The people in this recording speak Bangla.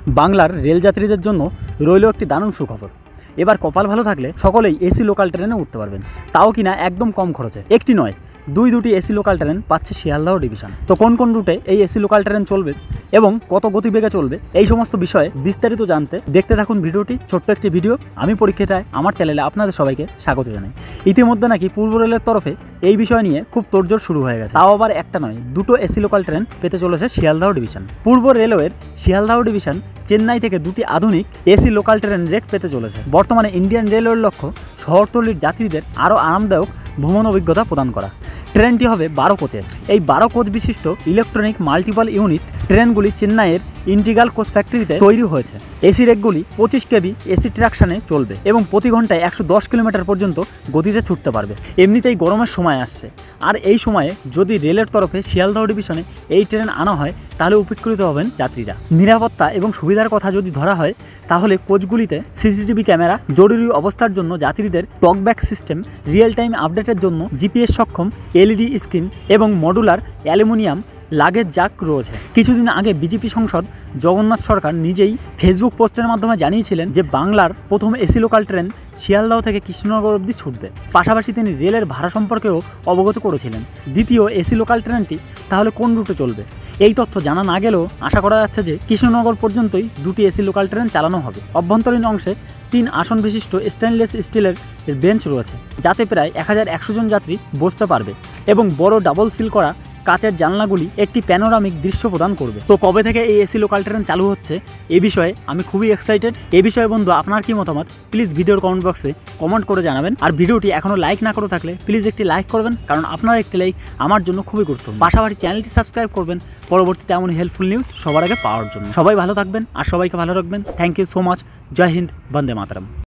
বাংলার রেল যাত্রীদের জন্য রইল একটি দারুণ সুখবর। এবার কপাল ভালো থাকলে সকলেই এসি লোকাল ট্রেনে উঠতে পারবেন, তাও কিনা একদম কম খরচে। একটি নয়, দুটি এসি লোকাল ট্রেন পাচ্ছে শিয়ালদহ ডিভিশন। তো কোন কোন রুটে এই এসি লোকাল ট্রেন চলবে এবং কত গতিবেগে চলবে, এই সমস্ত বিষয়ে বিস্তারিত জানতে দেখতে থাকুন ভিডিওটি। ছোট্ট একটি ভিডিও, আমি পরীক্ষাটায় আমার চ্যানেলে আপনাদের সবাইকে স্বাগত জানাই। ইতিমধ্যে নাকি পূর্ব রেলের তরফে এই বিষয় নিয়ে খুব তোড়জোড় শুরু হয়ে গেছে। তাও আবার একটা নয়, দুটো এসি লোকাল ট্রেন পেতে চলেছে শিয়ালদহ ডিভিশন। পূর্ব রেলওয়ের শিয়ালদহ ডিভিশন চেন্নাই থেকে দুটি আধুনিক এসি লোকাল ট্রেন রেক পেতে চলেছে। বর্তমানে ইন্ডিয়ান রেলওয়ের লক্ষ্য শহরতলির যাত্রীদের আরও আরামদায়ক ভ্রমণ অভিজ্ঞতা প্রদান করা। ট্রেনটি হবে 12 কোচের। এই 12 কোচ বিশিষ্ট ইলেকট্রনিক মাল্টিপল ইউনিট ট্রেনগুলি চেন্নাইয়ের ইন্টিগ্রাল কোচ ফ্যাক্টরিতে তৈরি হয়েছে। এসি রেকগুলি 25 কেবি এসি ট্রাকশনে চলবে এবং প্রতি ঘন্টায় 110 কিলোমিটার পর্যন্ত গতিতে ছুটতে পারবে। এমনিতেই গরমের সময় আসছে, আর এই সময়ে যদি রেলের তরফে শিয়ালদহ ডিভিশনে এই ট্রেন আনা হয় তাহলে উপকৃত হবেন যাত্রীরা। নিরাপত্তা এবং সুবিধার কথা যদি ধরা হয় তাহলে কোচগুলিতে সিসিটিভি ক্যামেরা, জরুরি অবস্থার জন্য যাত্রীদের টকব্যাক সিস্টেম, রিয়েল টাইম আপডেটের জন্য জিপিএস সক্ষম এলইডি স্ক্রিন এবং মডুলার অ্যালুমিনিয়াম লাগেজ জ্যাক রয়েছে। কিছুদিন আগে বিজেপি সাংসদ জগন্নাথ সরকার নিজেই ফেসবুক পোস্টের মাধ্যমে জানিয়েছিলেন যে বাংলার প্রথম এসি লোকাল ট্রেন শিয়ালদহ থেকে কৃষ্ণনগর অবধি ছুটবে। পাশাপাশি তিনি রেলের ভাড়া সম্পর্কেও অবগত করেছিলেন। দ্বিতীয় এসি লোকাল ট্রেনটি তাহলে কোন রুটে চলবে, এই তথ্য জানা না গেলেও আশা করা যাচ্ছে যে কৃষ্ণনগর পর্যন্তই দুটি এসি লোকাল ট্রেন চালানো হবে। অভ্যন্তরীণ অংশে 3 আসন বিশিষ্ট স্টেনলেস স্টিলের বেঞ্চ রয়েছে, যাতে প্রায় 1100 জন যাত্রী বসতে পারবে এবং বড় ডাবল সিল করা কাচের জানলাগুলি একটি প্যানোরামিক দৃশ্য প্রদান করবে। তো কবে থেকে এই এসি লোকাল ট্রেন চালু হচ্ছে এ বিষয়ে আমি খুবই এক্সাইটেড। এ বিষয়ে বন্ধু আপনার কি মতামত প্লিজ ভিডিওর কমেন্ট বক্সে কমেন্ট করে জানাবেন। আর ভিডিওটি এখনও লাইক না করে থাকলে প্লিজ একটি লাইক করবেন, কারণ আপনার একটি লাইক আমার জন্য খুবই গুরুত্বপূর্ণ। পাশাপাশি চ্যানেলটি সাবস্ক্রাইব করবেন পরবর্তীতে এমন হেল্পফুল নিউজ সবার আগে পাওয়ার জন্য। সবাই ভালো থাকবেন আর সবাইকে ভালো রাখবেন। Thank you so much. জয় হিন্দ, বন্দে মাতরম।